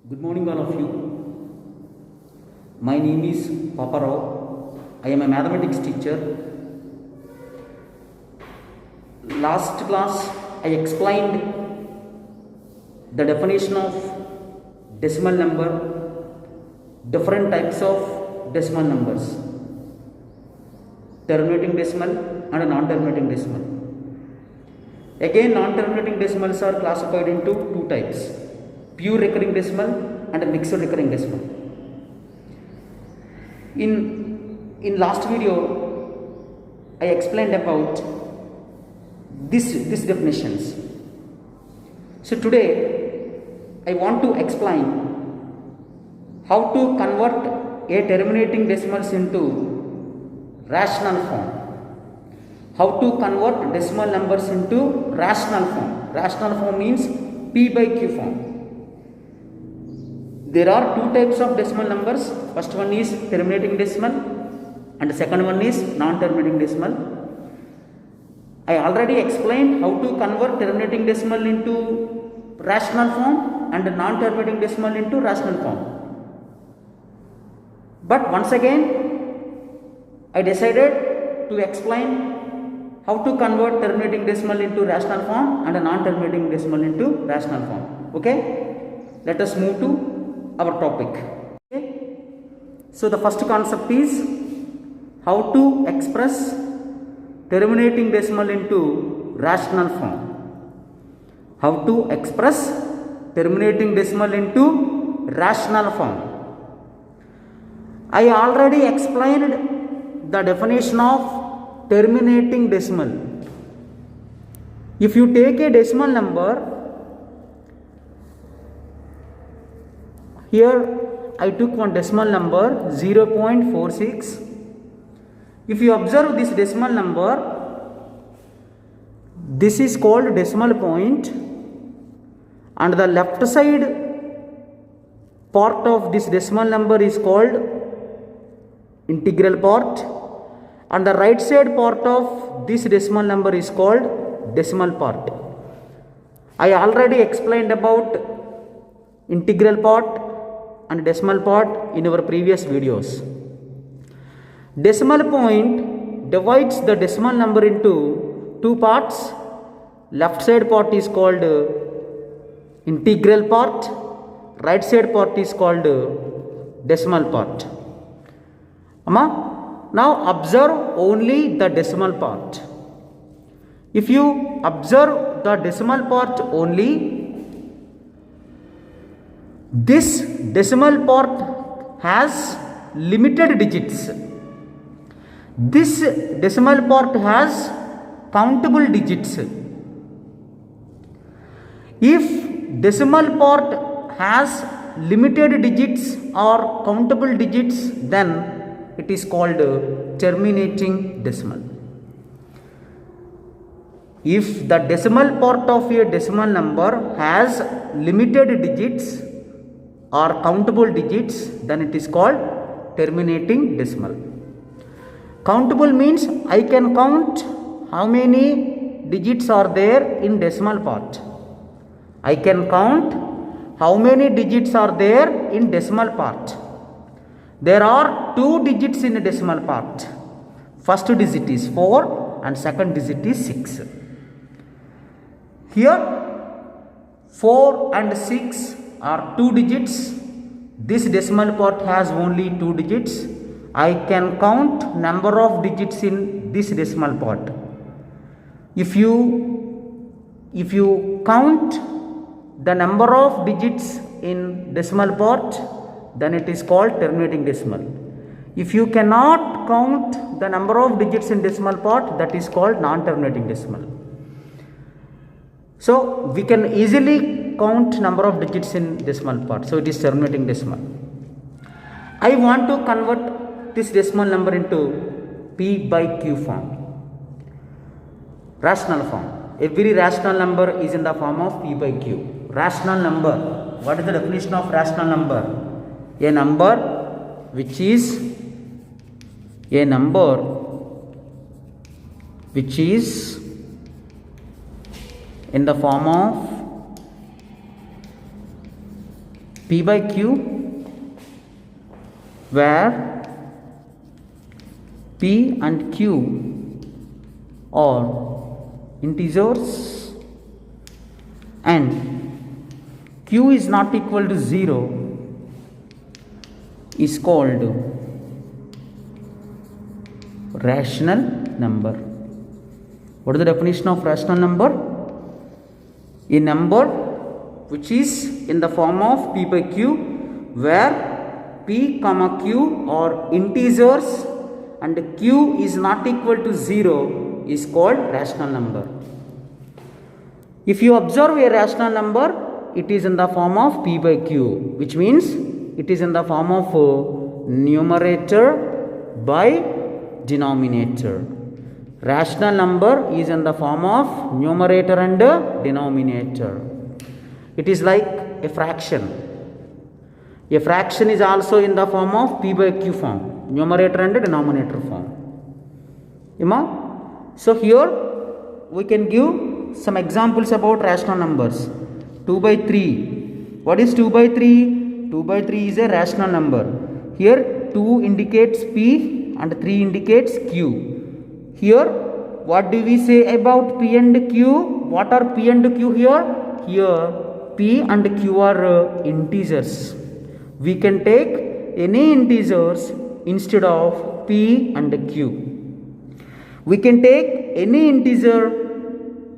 Good morning, all of you. My name is Papa Rao. I am a mathematics teacher. Last class, I explained the definition of decimal number, different types of decimal numbers, terminating decimal and non-terminating decimal. Again, non-terminating decimals are classified into two types: pure recurring decimal and mixed recurring decimal. In last video, I explained about these definitions. So today, I want to explain how to convert a terminating decimals into rational form. How to convert decimal numbers into rational form. Rational form means P by Q form. There are two types of decimal numbers. First one is terminating decimal and the second one is non-terminating decimal. I already explained how to convert terminating decimal into rational form and non-terminating decimal into rational form. But once again, I decided to explain how to convert terminating decimal into rational form and non-terminating decimal into rational form. Okay? Let us move to our topic. Okay? So the first concept is how to express terminating decimal into rational form. How to express terminating decimal into rational form. I already explained the definition of terminating decimal. If you take a decimal number, here I took one decimal number 0.46. If you observe this decimal number, this is called decimal point, and the left side part of this decimal number is called integral part, and the right side part of this decimal number is called decimal part. I already explained about integral part and decimal part in our previous videos. Decimal point divides the decimal number into two parts. Left side part is called integral part, right side part is called decimal part. Now observe only the decimal part. If you observe the decimal part only, this decimal part has limited digits. This decimal part has countable digits. If decimal part has limited digits or countable digits, then it is called terminating decimal. If the decimal part of a decimal number has limited digits or countable digits, then it is called terminating decimal. Countable means I can count how many digits are there in decimal part. I can count how many digits are there in decimal part. There are two digits in a decimal part. First digit is 4 and second digit is 6. Here 4 and 6 are two digits. This decimal part has only two digits. I can count number of digits in this decimal part. If you count the number of digits in decimal part, then it is called terminating decimal. If you cannot count the number of digits in decimal part, that is called non-terminating decimal. So we can easily count number of digits in decimal part, so it is terminating decimal. I want to convert this decimal number into P by Q form, rational form. Every rational number is in the form of P by Q. Rational number. What is the definition of rational number? A number which is in the form of P by Q, where P and Q are integers and Q is not equal to 0 is called rational number. What is the definition of rational number? A number which is in the form of P by Q, where P comma Q are integers and Q is not equal to 0 is called rational number. If you observe a rational number, it is in the form of P by Q, which means it is in the form of numerator by denominator. Rational number is in the form of numerator and denominator. It is like a fraction. A fraction is also in the form of P by Q form, numerator and denominator form. So here we can give some examples about rational numbers. 2 by 3. What is 2 by 3? 2 by 3 is a rational number. Here 2 indicates P and 3 indicates Q. Here what do we say about P and Q? What are P and Q here? Here P and Q are integers. We can take any integers instead of P and Q. We can take any integer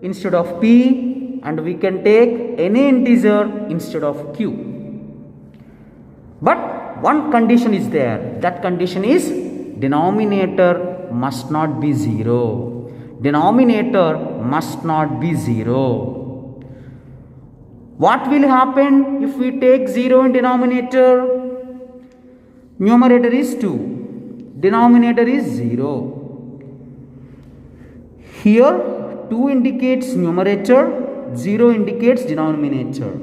instead of P and we can take any integer instead of Q. But one condition is there. That condition is denominator must not be 0. Denominator must not be 0. What will happen if we take 0 in denominator? Numerator is 2. Denominator is 0. Here 2 indicates numerator, 0 indicates denominator.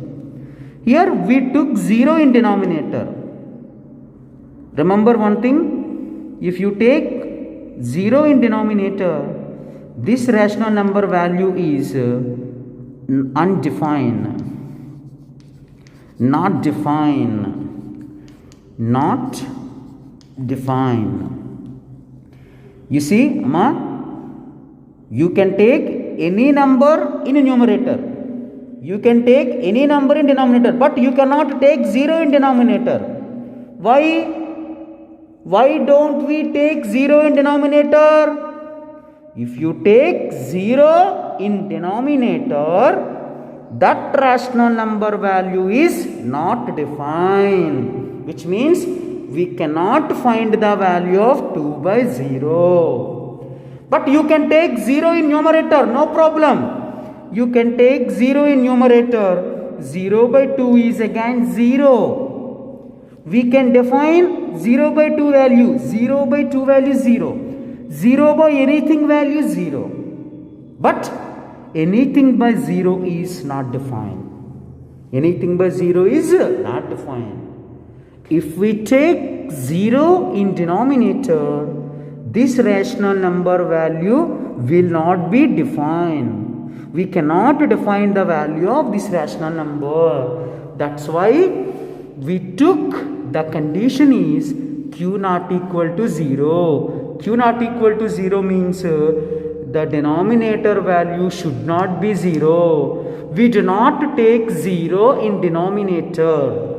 Here we took 0 in denominator. Remember one thing, if you take 0 in denominator, this rational number value is undefined, not defined, not defined. You see, you can take any number in a numerator. You can take any number in denominator, but you cannot take 0 in denominator. Why? Why don't we take 0 in denominator? If you take 0 in denominator, that rational number value is not defined, which means we cannot find the value of 2 by 0. But you can take 0 in numerator, no problem. You can take 0 in numerator, 0 by 2 is again 0. We can define 0 by 2 value, 0 by 2 value 0. 0 by anything value 0. But anything by 0 is not defined. Anything by 0 is not defined. If we take 0 in denominator, this rational number value will not be defined. We cannot define the value of this rational number. That's why we took the condition is Q not equal to 0. Q not equal to 0 means the denominator value should not be 0. We do not take 0 in denominator.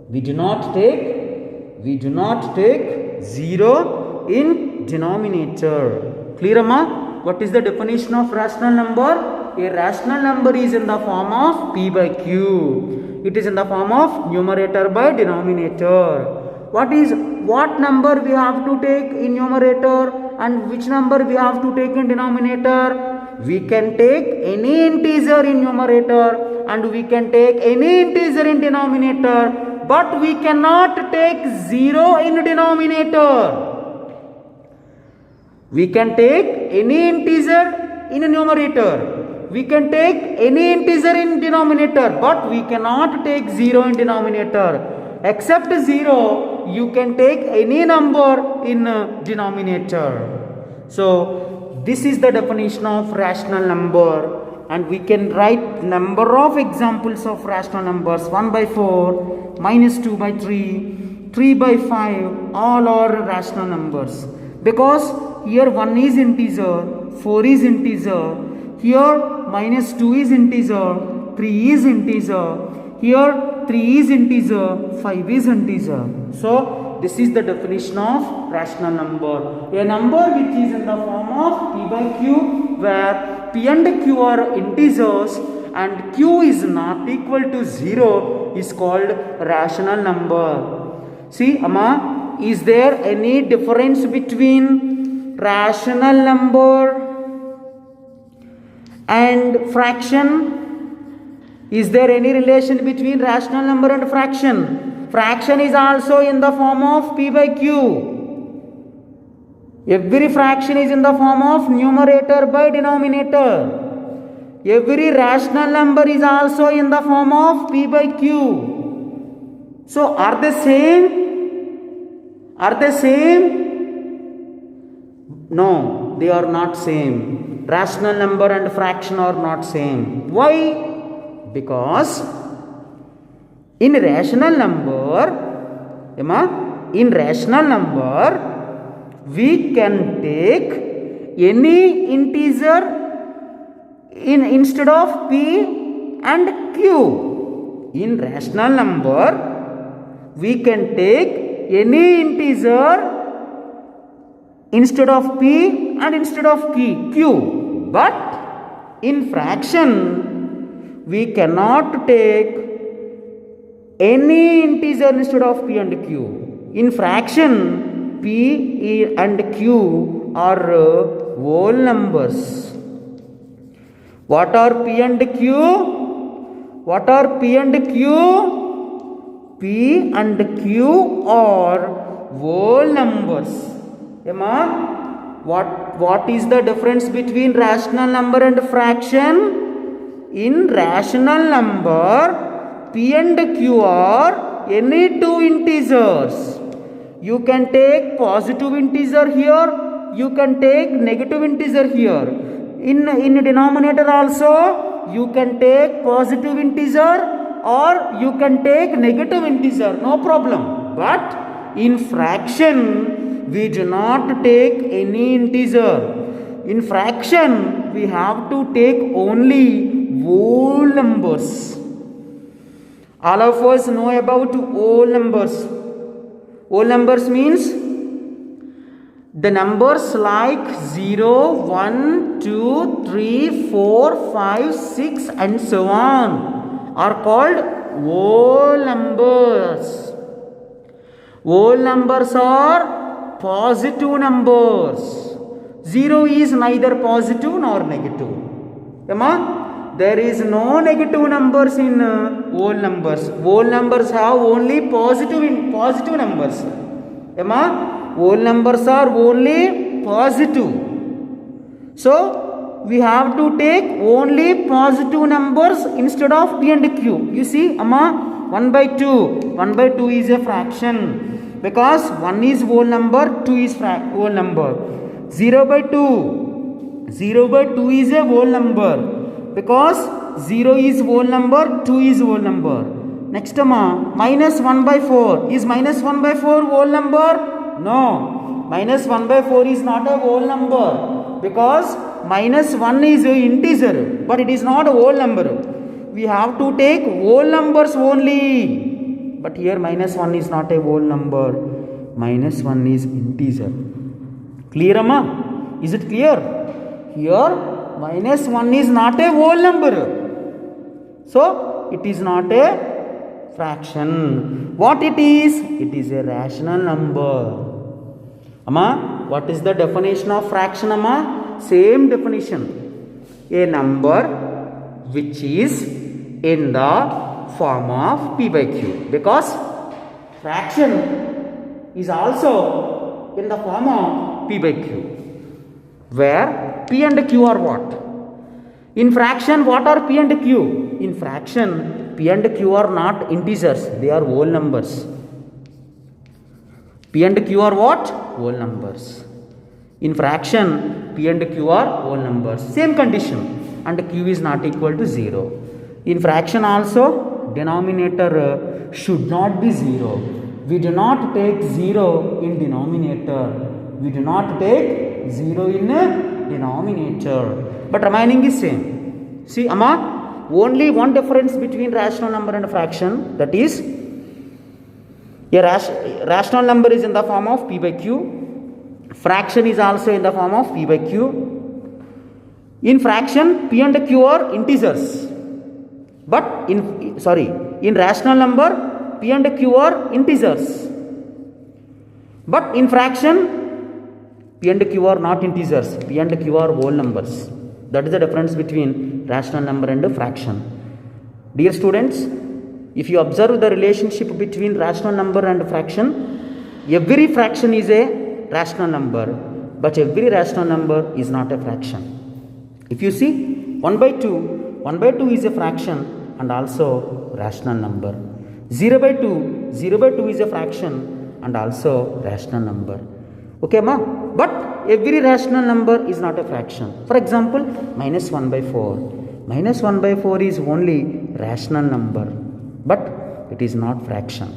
We do not take 0 in denominator. Clear, amma? What is the definition of rational number? A rational number is in the form of P by Q. It is in the form of numerator by denominator. What number we have to take in numerator and which number we have to take in denominator? We can take any integer in numerator and we can take any integer in denominator, but we cannot take 0 in denominator. We can take any integer in a numerator. We can take any integer in denominator, but we cannot take 0 in denominator. Except 0, you can take any number in denominator. So, this is the definition of rational number. and we can write number of examples of rational numbers. 1 by 4, minus 2 by 3, 3 by 5, all are rational numbers. Because here 1 is integer, 4 is integer, here minus 2 is integer, 3 is integer, here 3 is integer, 5 is integer. So this is the definition of rational number. A number which is in the form of P by Q, where P and Q are integers and Q is not equal to 0 is called rational number. See, Amma, is there any difference between rational number and fraction? Is there any relation between rational number and fraction? Fraction is also in the form of P by Q. Every fraction is in the form of numerator by denominator. Every rational number is also in the form of P by Q. So are they same? Are they same? No, they are not same. Rational number and fraction are not same. Why? Because in rational number, we can take any integer instead of P and Q. In rational number, we can take any integer instead of P and instead of Q. But in fraction, we cannot take any integer instead of P and Q. In fraction, P and Q are whole numbers. What are P and Q? What are P and Q? P and Q are whole numbers. What is the difference between rational number and fraction? In rational number, P and Q are any two integers. You can take positive integer here, you can take negative integer here. In denominator also, you can take positive integer or you can take negative integer, no problem. But in fraction, we do not take any integer. In fraction, we have to take only whole numbers. All of us know about whole numbers. Whole numbers means the numbers like 0, 1, 2, 3, 4, 5, 6 and so on are called whole numbers. Whole numbers are positive numbers. 0 is neither positive nor negative. There is no negative numbers in whole numbers. Whole numbers have only positive numbers. Whole numbers are only positive. So we have to take only positive numbers instead of P and Q. You see, 1 by 2. 1 by 2 is a fraction. Because 1 is whole number, 2 is whole number. 0 by 2. 0 by 2 is a whole number. Because 0 is whole number, 2 is whole number. Next, minus 1 by 4. Is minus 1 by 4 whole number? No. Minus 1 by 4 is not a whole number. Because minus 1 is an integer. But it is not a whole number. We have to take whole numbers only. But here minus 1 is not a whole number. Minus 1 is integer. Clear, Amma? Is it clear? Here minus 1 is not a whole number. So it is not a fraction. What it is? It is a rational number. Amma, what is the definition of fraction, Amma? Same definition. A number which is in the form of P by Q. Because fraction is also in the form of P by Q. Where P and Q are what? In fraction, what are P and Q? In fraction, P and Q are not integers, they are whole numbers. P and Q are what? Whole numbers. In fraction, P and Q are whole numbers. Same condition. and q is not equal to 0. In fraction also, denominator should not be 0. We do not take 0 in denominator. We do not take 0 in denominator. But remaining is same. See, Amma, only one difference between rational number and fraction, that is, a rational number is in the form of p by q. Fraction is also in the form of p by q. In fraction, p and q are integers. But in rational number, p and q are integers. But in fraction, p and q are not integers. P and q are whole numbers. That is the difference between rational number and fraction. Dear students, if you observe the relationship between rational number and fraction, every fraction is a rational number, but every rational number is not a fraction. If you see 1 by 2 is a fraction and also rational number. 0 by 2 is a fraction and also rational number. Okay, ma? But every rational number is not a fraction. For example, minus 1 by 4. Minus 1 by 4 is only rational number, but it is not fraction.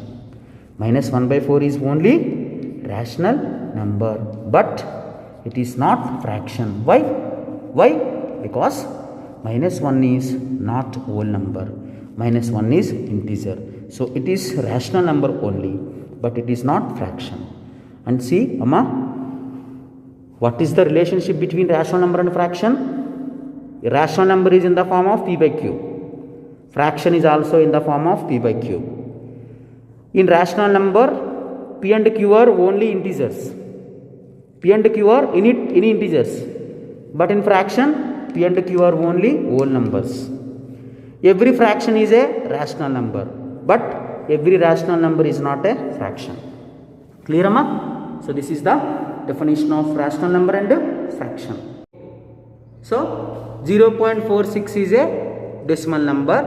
Minus 1 by 4 is only rational number, but it is not fraction. Why? Because minus 1 is not whole number. Minus 1 is integer. So it is rational number only, but it is not fraction. And see, Amma, what is the relationship between rational number and fraction? A rational number is in the form of p by q. Fraction is also in the form of p by q. In rational number, p and q are only integers. P and q are any integers. But in fraction, p and q are only whole numbers. Every fraction is a rational number, but every rational number is not a fraction. Clear, Amma? So this is the definition of rational number and fraction. So 0.46 is a decimal number.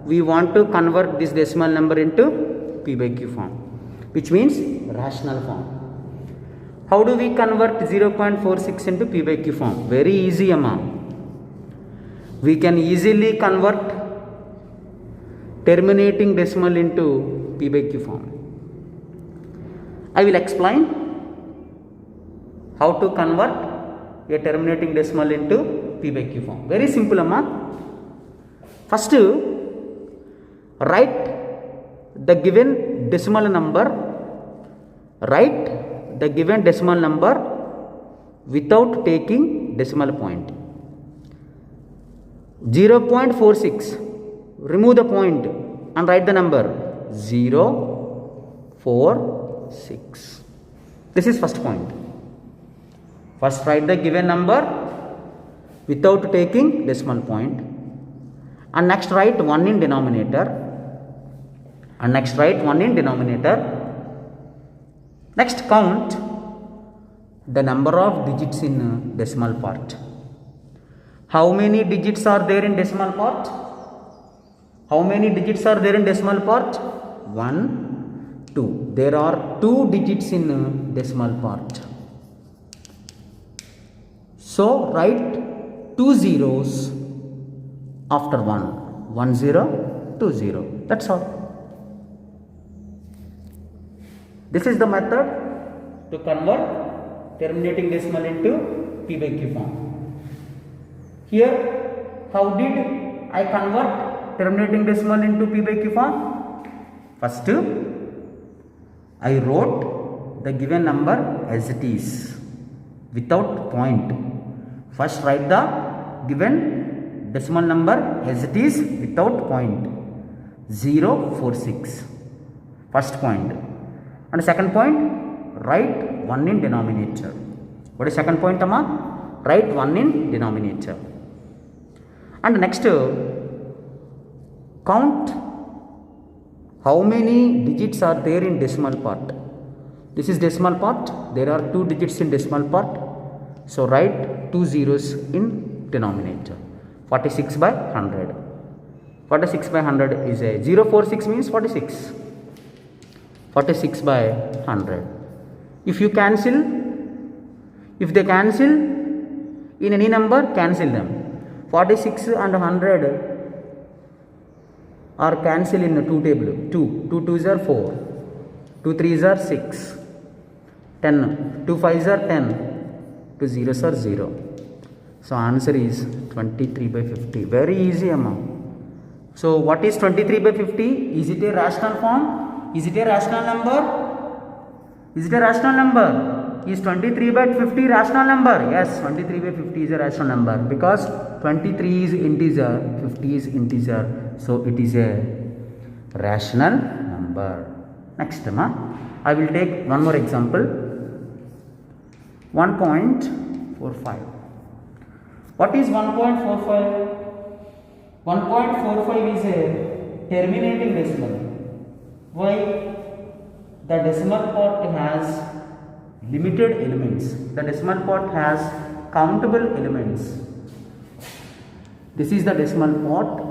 We want to convert this decimal number into p by q form, which means rational form. How do we convert 0.46 into p by q form? Very easy, Amma. We can easily convert terminating decimal into p by q form. I will explain how to convert a terminating decimal into p by q form. Very simple, Amma. First, write the given decimal number. Write the given decimal number without taking decimal point. 0.46. Remove the point and write the number 0.46. This is first point. First write the given number without taking decimal point, and next write 1 in denominator, and next write 1 in denominator. Next count the number of digits in decimal part. How many digits are there in decimal part? How many digits are there in decimal part? 1, 2. There are 2 digits in decimal part. So write 2 zeros after 1. 1 0, 2 0. That's all. This is the method to convert terminating decimal into p by q form. Here, how did I convert terminating decimal into p by q form? First, I wrote the given number as it is without point. First, write the given decimal number as it is without point. 0.46. First point. And second point, write 1 in denominator. What is second point, Amma? Write 1 in denominator. And next, count how many digits are there in decimal part. This is decimal part. There are 2 digits in decimal part. So write 2 zeros in denominator. 46 by 100. 46 by 100 is a 0.46 means 46. 46 by 100. If you cancel, if they cancel in any number, cancel them. 46 and 100 are cancel in 2 table. 2 2s are 4, 2 3s are 6, 10, 2 5s are 10, 2 zeros are 0. So answer is 23 by 50. Very easy amount. So what is 23 by 50? Is it a rational form? Is it a rational number? Is it a rational number? Is 23 by 50 rational number? Yes, 23 by 50 is a rational number because 23 is integer, 50 is integer. So it is a rational number. Next, I will take one more example. 1.45. What is 1.45? 1.45 is a terminating decimal. Why? The decimal part has limited elements. The decimal part has countable elements. This is the decimal part.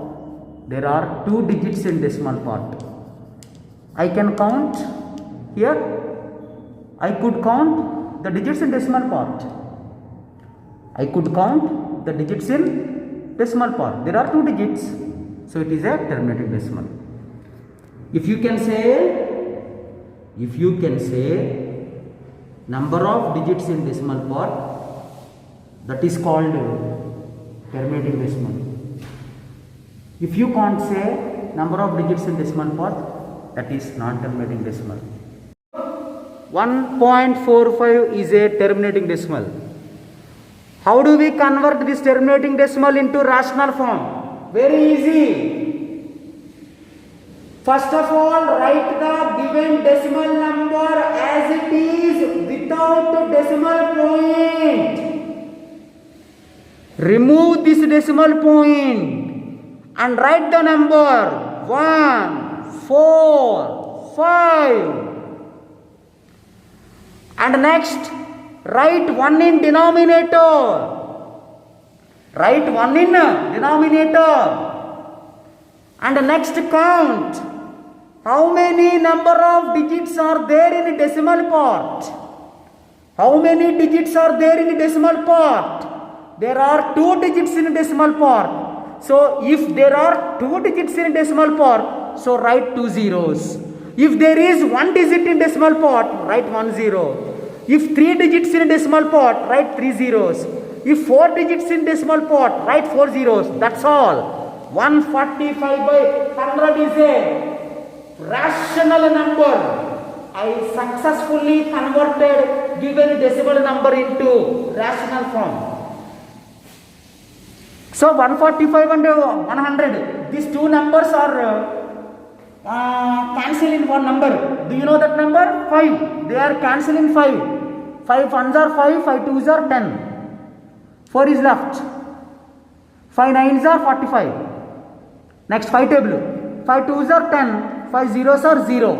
There are 2 digits in decimal part. I can count here. I could count the digits in decimal part. I could count the digits in decimal part. There are 2 digits. So it is a terminating decimal. If you can say number of digits in decimal part, that is called terminating decimal. If you can't say number of digits in decimal part, that is non-terminating decimal. 1.45 is a terminating decimal. How do we convert this terminating decimal into rational form? Very easy. First of all, write the given decimal number as it is without decimal point. Remove this decimal point and write the number 1, 4, 5. And next, write 1 in denominator. Write 1 in denominator. And next count. How many number of digits are there in decimal part? How many digits are there in decimal part? There are 2 digits in decimal part. So if there are 2 digits in decimal part, so write 2 zeros. If there is 1 digit in decimal part, write 1 zero. If 3 digits in decimal part, write 3 zeros. If 4 digits in decimal part, write 4 zeros. That's all. 145 by 100 is a rational number. I successfully converted given decimal number into rational form. So 145 and 100, these 2 numbers are cancel in one number. Do you know that number? 5. They are cancelling 5. 5 ones are 5, 5 twos are 10. 4 is left. 5 nines are 45. Next 5 table. 5 twos are 10. 5 zeros are 0.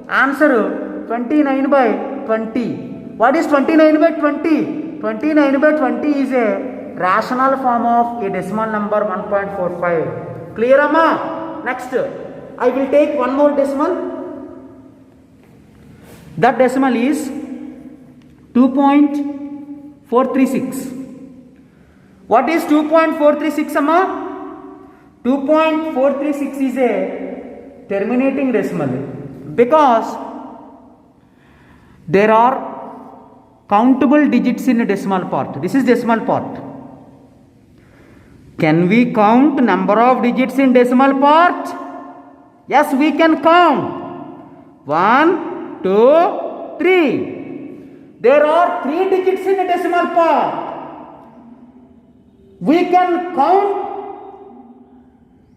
Answer 29 by 20. What is 29 by 20? 29 by 20 is a rational form of a decimal number 1.45. Clear, Amma? Next, I will take one more decimal. That decimal is 2.436. What is 2.436, Amma? 2.436 is a terminating decimal because there are countable digits in a decimal part. This is decimal part. Can we count number of digits in decimal part? Yes, we can count. 1, 2, 3. There are 3 digits in a decimal part. We can count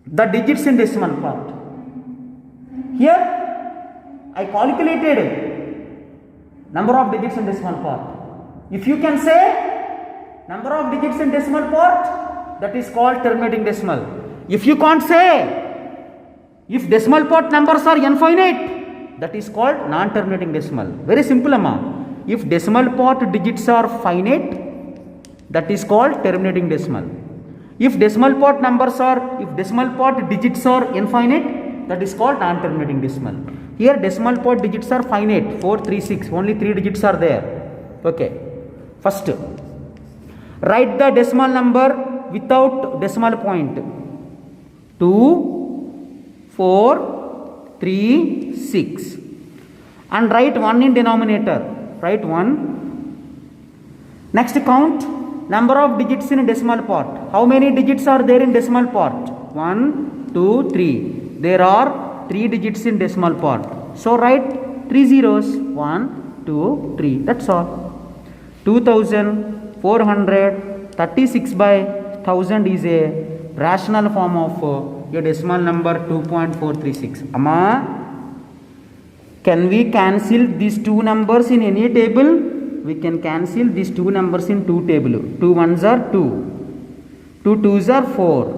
the digits in decimal part. Here, I calculated number of digits in decimal part. If you can say number of digits in decimal part, that is called terminating decimal. If you can't say, if decimal part numbers are infinite, that is called non-terminating decimal. Very simple, Amma. If decimal part digits are finite, that is called terminating decimal. If decimal part digits are infinite, that is called non-terminating decimal. Here decimal part digits are finite, 4, 3, 6, only 3 digits are there. Okay. First, write the decimal number without decimal point. 2, 4, 3, 6. And write 1 in denominator. Write 1. Next count number of digits in decimal part. How many digits are there in decimal part? 1, 2, 3. There are 3 digits in decimal part. So write 3 zeros. 1, 2, 3. That's all. 2436 by 1000 is a rational form of a decimal number 2.436. Amma, can we cancel these two numbers in any table? We can cancel these two numbers in two table. 2 ones are 2. 2 twos are 4.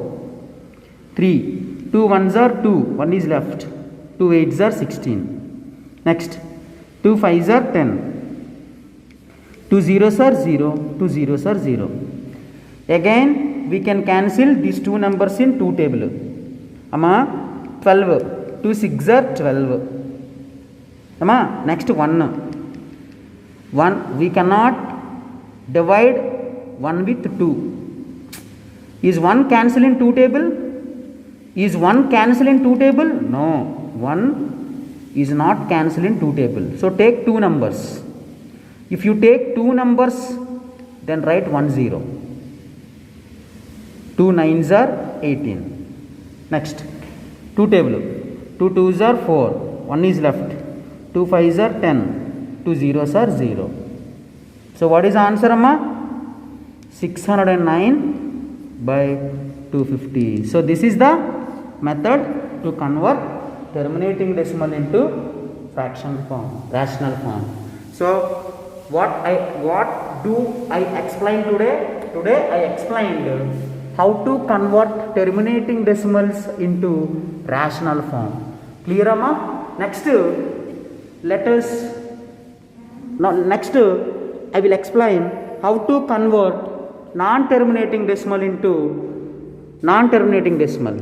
3. 2 ones are 2. 1 is left. 2 eights are 16. Next. 2 fives are 10. 2 zeros are 0. 2 zeros are 0. Again, we can cancel these two numbers in two table. Amma, 12. 2 6 are 12. Amma, next 1. 1. We cannot divide 1 with 2. Is 1 cancel in two table? Is 1 cancel in two table? No. 1 is not cancel in two table. So take two numbers. If you take two numbers, then write 1 0. 2 nines are 18. Next, two table. 2 twos are 4. 1 is left. 2 fives are 10. 2 zeros are 0. So what is the answer, Amma? 609 by 250. So this is the method to convert terminating decimal into fraction form, rational form. So what do I explain today? Today I explained how to convert terminating decimals into rational form. Clear, Amma? Next, I will explain how to convert non-terminating decimal into non-terminating decimal.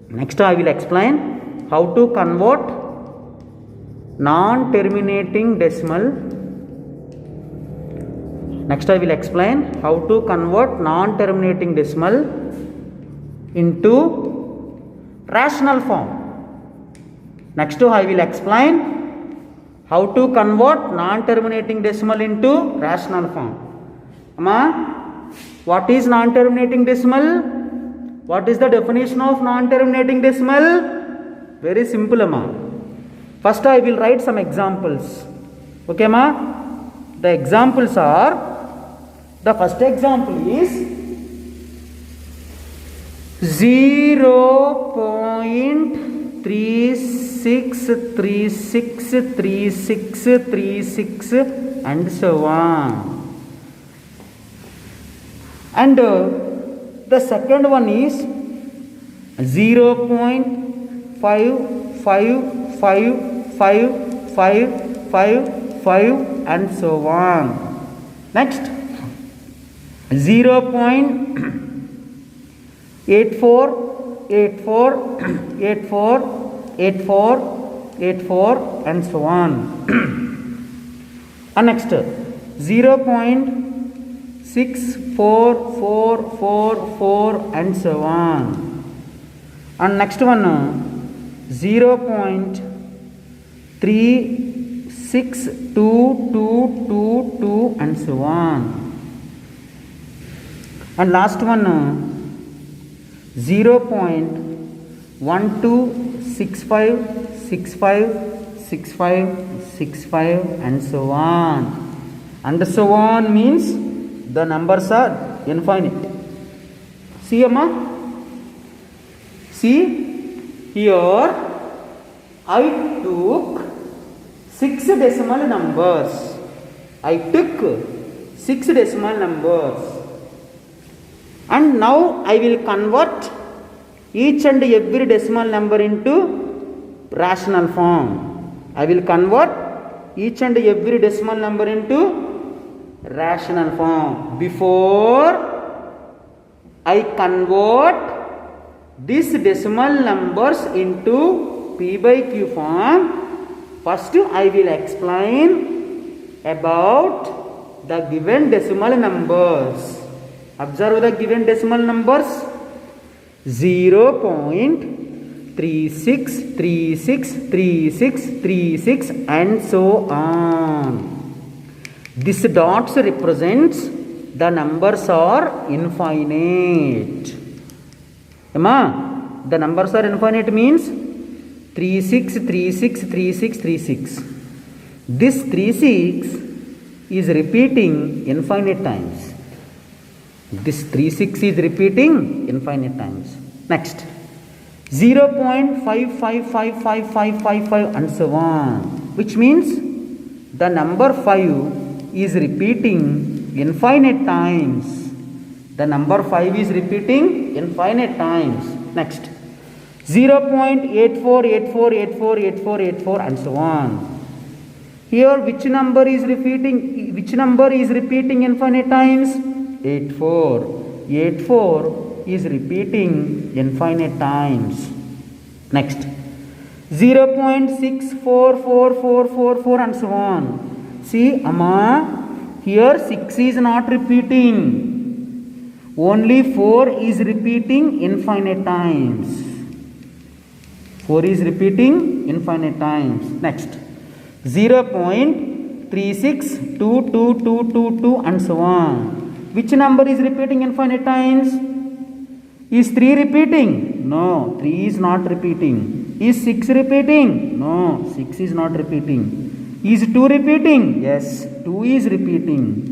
Next, I will explain how to convert non-terminating decimal. Next, I will explain how to convert non-terminating decimal into rational form. Next, I will explain how to convert non-terminating decimal into rational form. Amma, what is non-terminating decimal? What is the definition of non-terminating decimal? Very simple, Amma. First, I will write some examples. Okay, Amma? The examples are, the first example is 0.363636 and so on. And the second one is 0.5555555 and so on. Next, 0.84848484 and so on. And next, 0.644444 and so on. And next one, 0.362222 and so on. And last one, 0.1265656565 and so on. And so on means the numbers are infinite. See, Amma? See, here I took 6 decimal numbers. I took 6 decimal numbers. And now I will convert each and every decimal number into rational form. I will convert each and every decimal number into rational form. Before I convert these decimal numbers into P by Q form, first I will explain about the given decimal numbers. Observe the given decimal numbers. 0.36363636 and so on. This dots represents the numbers are infinite. The numbers are infinite means 36363636. This 36 is repeating infinite times. This 36 is repeating infinite times. Next, 0.555555 and so on, which means the number 5 is repeating infinite times. The number 5 is repeating infinite times. Next, 0.8484848484 and so on. Here which number is repeating infinite times? 84. 84 is repeating infinite times. Next, 0.644444 and so on. See, here 6 is not repeating. Only 4 is repeating infinite times. 4 is repeating infinite times. Next, 0.362222 and so on. Which number is repeating infinite times? Is 3 repeating? No, 3 is not repeating. Is 6 repeating? No, 6 is not repeating. Is 2 repeating? Yes, 2 is repeating.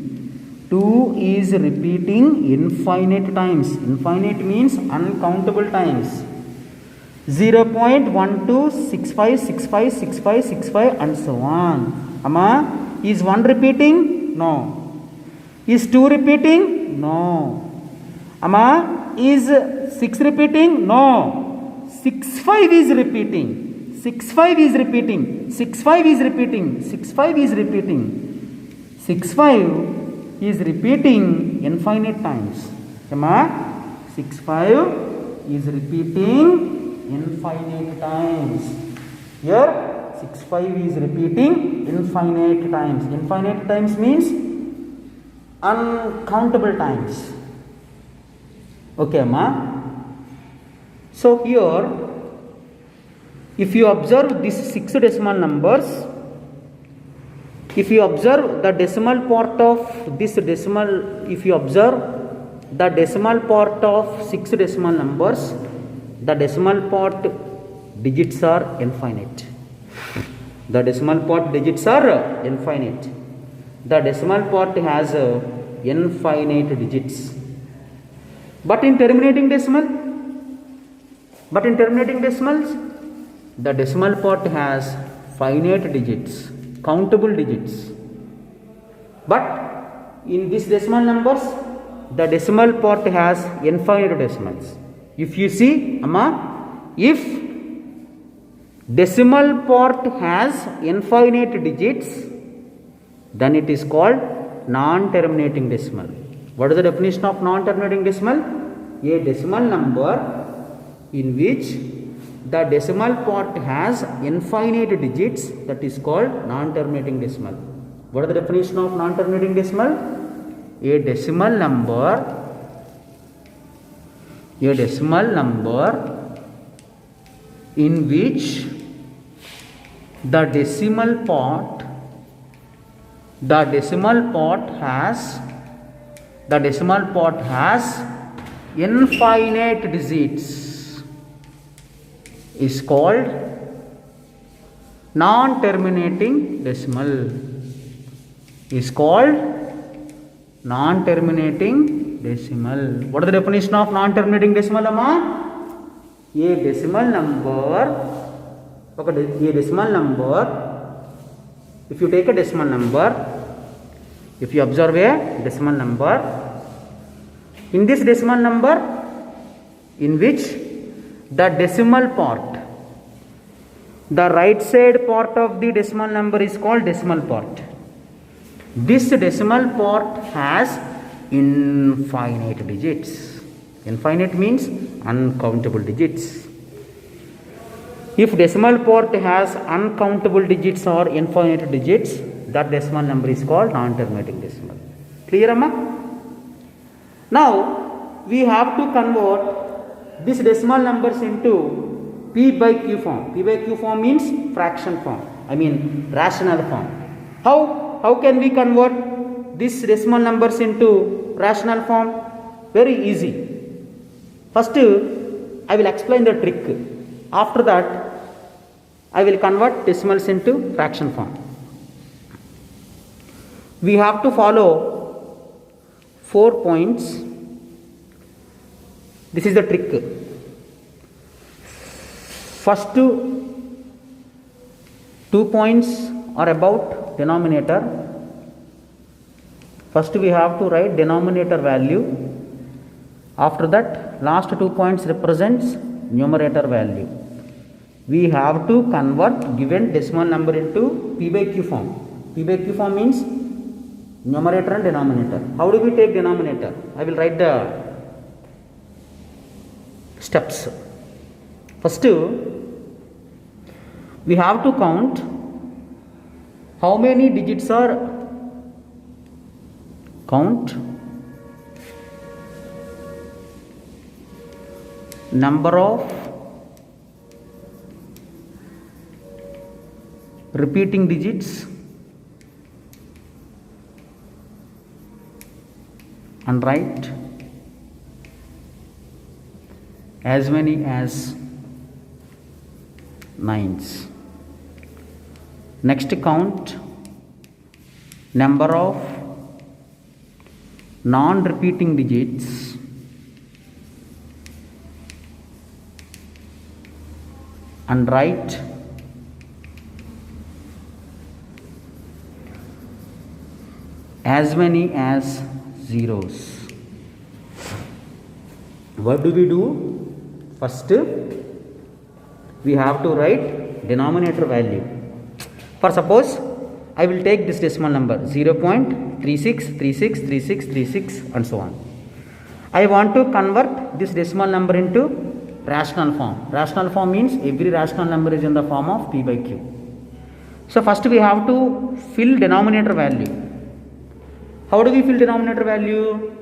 2 is repeating infinite times. Infinite means uncountable times. 0.1265656565 and so on. Is 1 repeating? No. Is 2 repeating? No. Is 6 repeating? No. 65 is repeating. 65 is repeating. 65 is repeating. 65 is repeating. 65 is repeating infinite times. 65 is repeating infinite times. Here 65 is repeating infinite times. Infinite times means uncountable times. Okay, so here if you observe these 6 decimal numbers, if you observe the decimal part of this decimal, if you observe the decimal part of 6 decimal numbers, the decimal part digits are infinite. The decimal part digits are infinite. The decimal part has infinite digits. But in terminating decimals, the decimal part has finite digits, countable digits. But in these decimal numbers, the decimal part has infinite decimals. If you see, if decimal part has infinite digits, then it is called non-terminating decimal. What is the definition of non-terminating decimal? A decimal number in which the decimal part has infinite digits, that is called non-terminating decimal. What is the definition of non-terminating decimal? A decimal number in which the decimal part has infinite digits is called non-terminating decimal. What is the definition of non-terminating decimal? A decimal number, if you take a decimal number, if you observe a decimal number, in this decimal number in which the decimal part, the right side part of the decimal number is called decimal part. This decimal part has infinite digits. Infinite means uncountable digits. If decimal part has uncountable digits or infinite digits, that decimal number is called non-terminating decimal. Clear, Amma? Now we have to convert these decimal numbers into P by Q form. P by Q form means fraction form, rational form. How can we convert these decimal numbers into rational form? Very easy. First I will explain the trick. After that I will convert decimals into fraction form. We have to follow 4 points. This is the trick. First 2 points are about denominator. First we have to write denominator value. After that last 2 points represents numerator value. We have to convert given decimal number into P by Q form. P by Q form means numerator and denominator. How do we take denominator? I will write the steps. First we have to count how many digits are number of repeating digits and write as many as 9s. Next count number of non-repeating digits and write as many as zeros. What do we do? First we have to write denominator value. For suppose I will take this decimal number 0.36363636 and so on. I want to convert this decimal number into rational form. Rational form means every rational number is in the form of P by Q. So first we have to fill denominator value. How do we fill denominator value?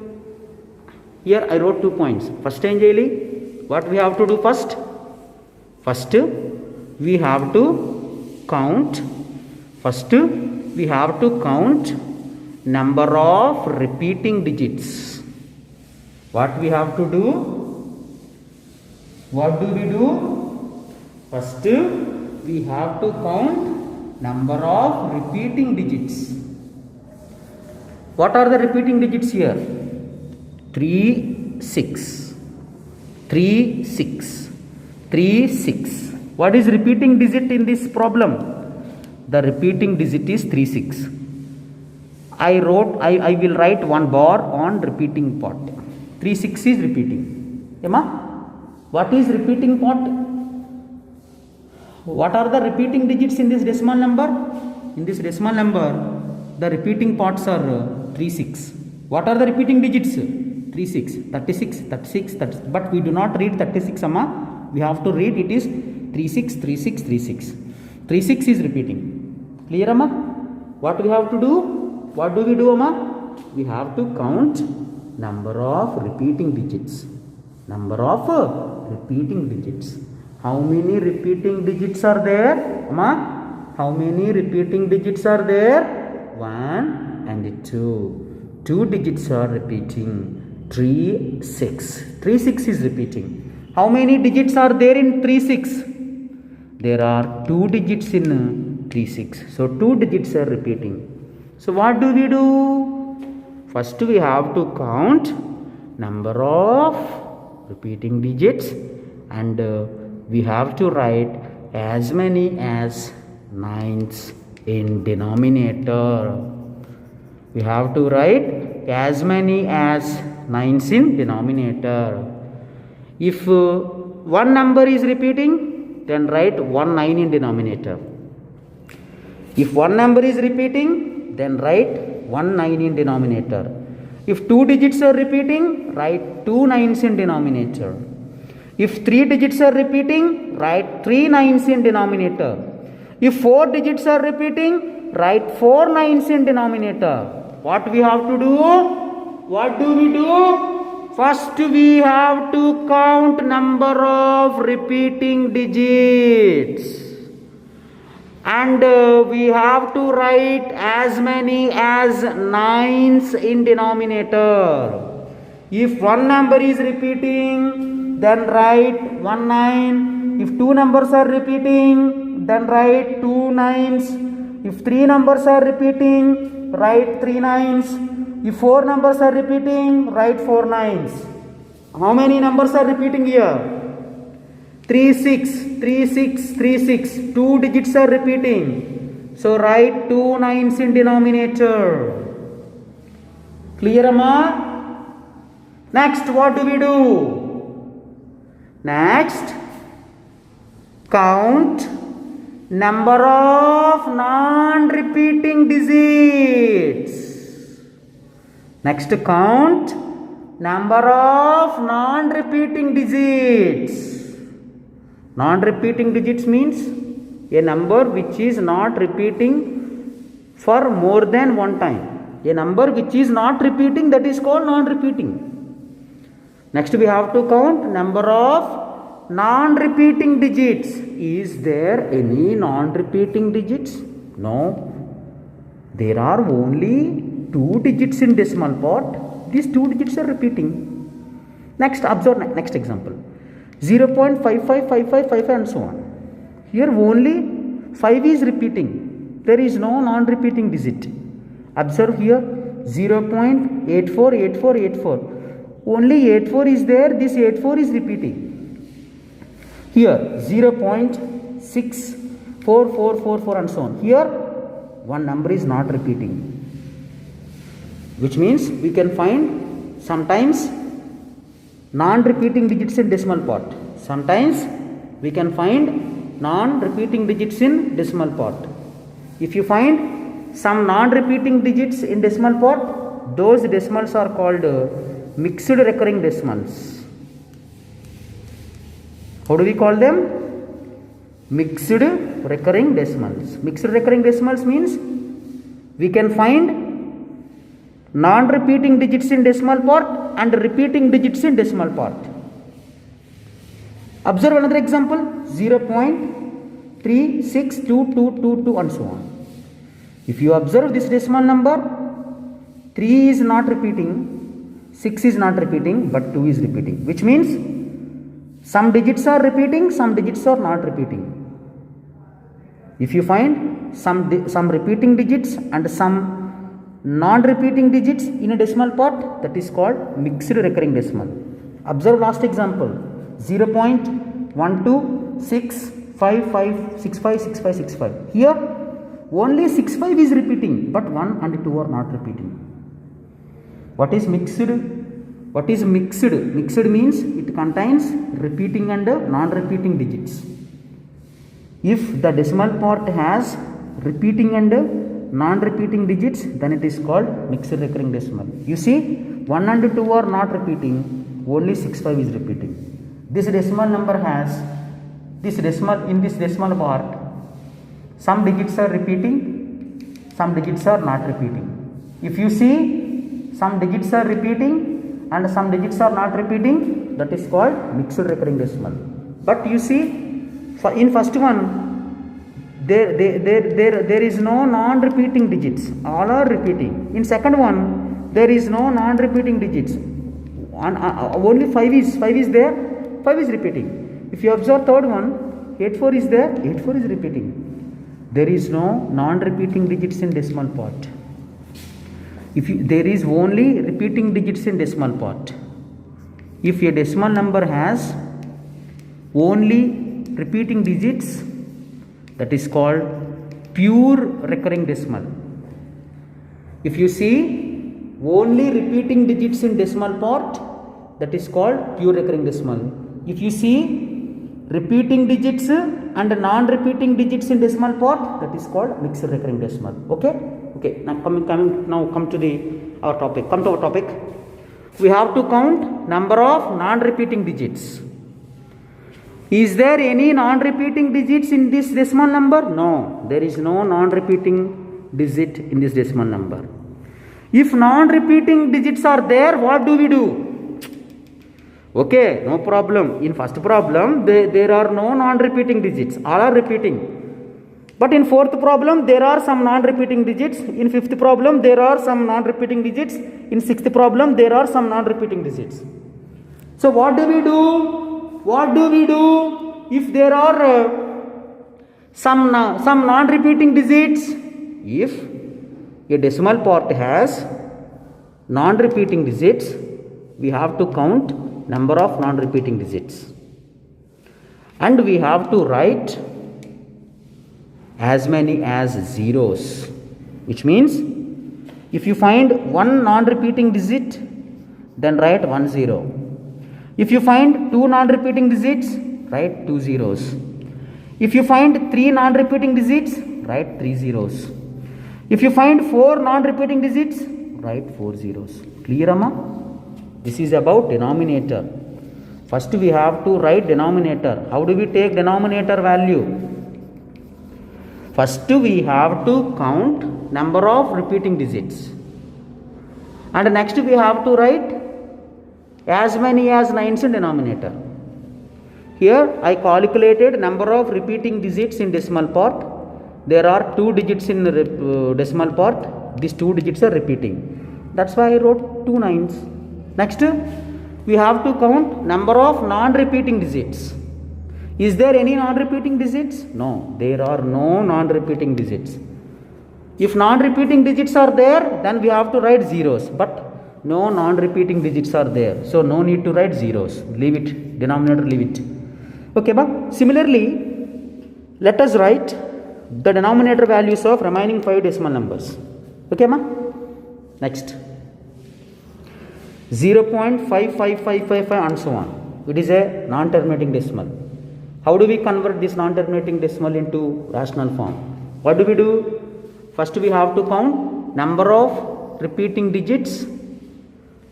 Here I wrote 2 points. First what we have to do first? First we have to count. Number of repeating digits. What we have to do? What do we do? First we have to count number of repeating digits. What are the repeating digits here? 3, 6. 3, 6. 3, 6. What is repeating digit in this problem? The repeating digit is 3, 6. I will write one bar on repeating part. 3, 6 is repeating. Emma, what is repeating part? What are the repeating digits in this decimal number? In this decimal number, the repeating parts are 3, 6. What are the repeating digits? 3, 6, 36, 36, 30. But we do not read 36, Amma. We have to read it is 3, 6, 3, 6, 3, 6. 3, 6 is repeating. Clear, Amma? What we have to do? What do we do, Amma? We have to count number of repeating digits. Number of repeating digits. How many repeating digits are there, Amma? How many repeating digits are there? 1 and 2. 2 digits are repeating. 3, 6. 3, 6 is repeating. How many digits are there in 3, 6? There are 2 digits in 3, 6. So 2 digits are repeating. So what do we do? First we have to count number of repeating digits and we have to write as many as 9s in denominator. We have to write as many as 9s in denominator. If one number is repeating, then write 1 9 in denominator. If one number is repeating, then write 1 9 in denominator. If 2 digits are repeating, write 2 9s in denominator. If 3 digits are repeating, write 3 9s in denominator. If 4 digits are repeating, write 4 9s in denominator. What we have to do? What do we do? first we have to count number of repeating digits. And we have to write as many as 9s in denominator. If one number is repeating, then write 1 9. If two numbers are repeating, then write 2 9s. If three numbers are repeating, write 3 9s. If four numbers are repeating, write 4 9s. How many numbers are repeating here? 3 6, 3 6, 3 6. Two digits are repeating. So write 2 9s in denominator. Clear, Amma? Next, what do we do? Next, count number of non-repeating digits. Next, count number of non-repeating digits. Non-repeating digits means a number which is not repeating for more than one time. A number which is not repeating, that is called non-repeating. Next we have to count number of non-repeating digits. Is there any non-repeating digits? No. There are only 2 digits in decimal part. These 2 digits are repeating. Next, observe next example. 0.555555 and so on. Here only 5 is repeating. There is no non-repeating digit. Observe here 0.848484. Only 84 is there. This 84 is repeating. Here 0.64444 and so on. Here one number is not repeating, which means we can find sometimes non-repeating digits in decimal part. Sometimes we can find non-repeating digits in decimal part. If you find some non-repeating digits in decimal part, those decimals are called mixed recurring decimals. How do we call them? Mixed recurring decimals. Mixed recurring decimals means we can find non-repeating digits in decimal part and repeating digits in decimal part. Observe another example, 0.362222 and so on. If you observe this decimal number, 3 is not repeating, 6 is not repeating, but 2 is repeating, which means some digits are repeating, some digits are not repeating. If you find some repeating digits and some non-repeating digits in a decimal part, that is called mixed recurring decimal. Observe last example, 0.1265565655. Here only 65 is repeating, but 1 and 2 are not repeating. What is mixed? What is mixed? Mixed means it contains repeating and non-repeating digits. If the decimal part has repeating and non-repeating digits, then it is called mixed recurring decimal. You see, 1 and 2 are not repeating, only 65 is repeating. This decimal number has, in this decimal part, some digits are repeating, some digits are not repeating. If you see, some digits are repeating and some digits are not repeating, that is called mixed recurring decimal. But you see, in first one, there is no non-repeating digits, all are repeating. In second one, there is no non-repeating digits, only 5 is there, 5 is repeating. If you observe third one, 84 is there, 84 is repeating. There is no non-repeating digits in decimal part. There is only repeating digits in decimal part. If a decimal number has only repeating digits, that is called pure recurring decimal. If you see only repeating digits in decimal part, that is called pure recurring decimal. If you see repeating digits and non-repeating digits in decimal part, that is called mixed recurring decimal. Okay. Now come to our topic. Come to our topic. We have to count number of non-repeating digits. Is there any non-repeating digits in this decimal number? No, there is no non-repeating digit in this decimal number. If non-repeating digits are there, what do we do? Okay, no problem. In first problem, there are no non-repeating digits. All are repeating. But in fourth problem, there are some non-repeating digits. In fifth problem, there are some non-repeating digits. In sixth problem, there are some non-repeating digits. So what do we do? What do we do if there are some non-repeating digits? If a decimal part has non-repeating digits, we have to count number of non-repeating digits, and we have to write as many as zeros, which means if you find one non-repeating digit, then write 1 0. If you find two non-repeating digits, write 2 zeros. If you find three non-repeating digits, write 3 zeros. If you find four non-repeating digits, write 4 zeros. Clear, Amma? This is about denominator. First we have to write denominator. How do we take denominator value? First we have to count number of repeating digits. And next we have to write as many as 9s in denominator. Here I calculated number of repeating digits in decimal part. There are 2 digits in decimal part. These 2 digits are repeating. That's why I wrote 2 9s. Next, we have to count number of non-repeating digits. Is there any non-repeating digits? No, there are no non-repeating digits. If non-repeating digits are there, then we have to write zeros. But no non-repeating digits are there. So no need to write zeros. Leave it. Denominator, leave it. Okay, but similarly, let us write the denominator values of remaining 5 decimal numbers. Okay, ma? Next. 0.55555 and so on. It is a non-terminating decimal. How do we convert this non-terminating decimal into rational form? What do we do? First we have to count number of repeating digits.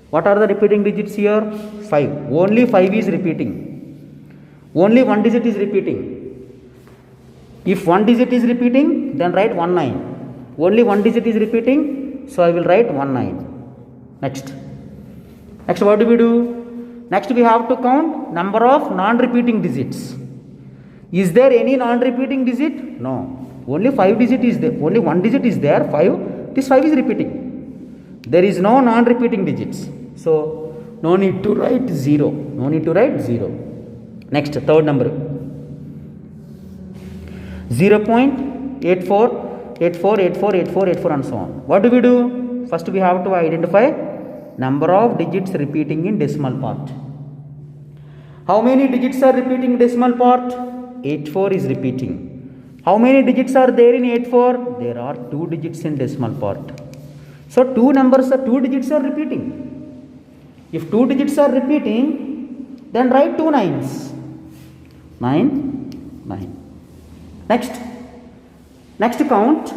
What are the repeating digits here? 5. Only 5 is repeating. Only one digit is repeating. If one digit is repeating, then write 1 9. Only one digit is repeating, so I will write 1 9. Next. Next, what do we do? Next, we have to count number of non-repeating digits. Is there any non-repeating digit? No. Only 5 digit is there. Only one digit is there. 5. This 5 is repeating. There is no non-repeating digits. So, no need to write 0. No need to write 0. Next, third number. 0.84, 84, 84, 84, 84 and so on. What do we do? First, we have to identify number of digits repeating in decimal part. How many digits are repeating in decimal part? 84 is repeating. How many digits are there in 84? There are 2 digits in decimal part. So 2 digits are repeating. If 2 digits are repeating, then write 2 9s. 9, 9. Next count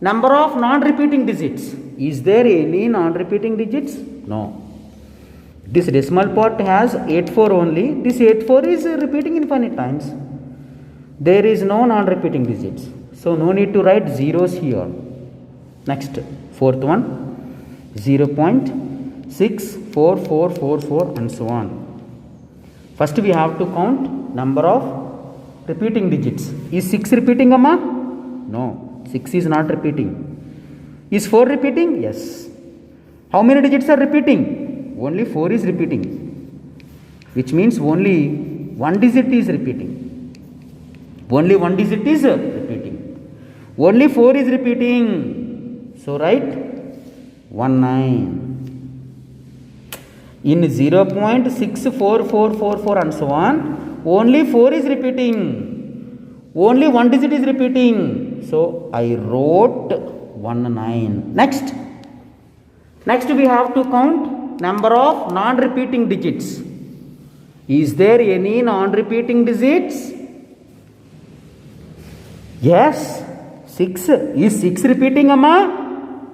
number of non-repeating digits. Is there any non-repeating digits? No. This decimal part has 84 only. This 84 is repeating infinite times. There is no non-repeating digits. So no need to write zeros here. Next, fourth one, 0.64444 and so on. First we have to count number of repeating digits. Is 6 repeating, Amma? No, 6 is not repeating. Is 4 repeating? Yes. How many digits are repeating? Only 4 is repeating. Which means only one digit is repeating. Only one digit is repeating. Only 4 is repeating. So write 1 9. In 0.64444 and so on, only 4 is repeating. Only one digit is repeating. So I wrote 1 9. Next we have to count number of non-repeating digits. Is there any non-repeating digits? Yes. 6. Is 6 repeating, Amma?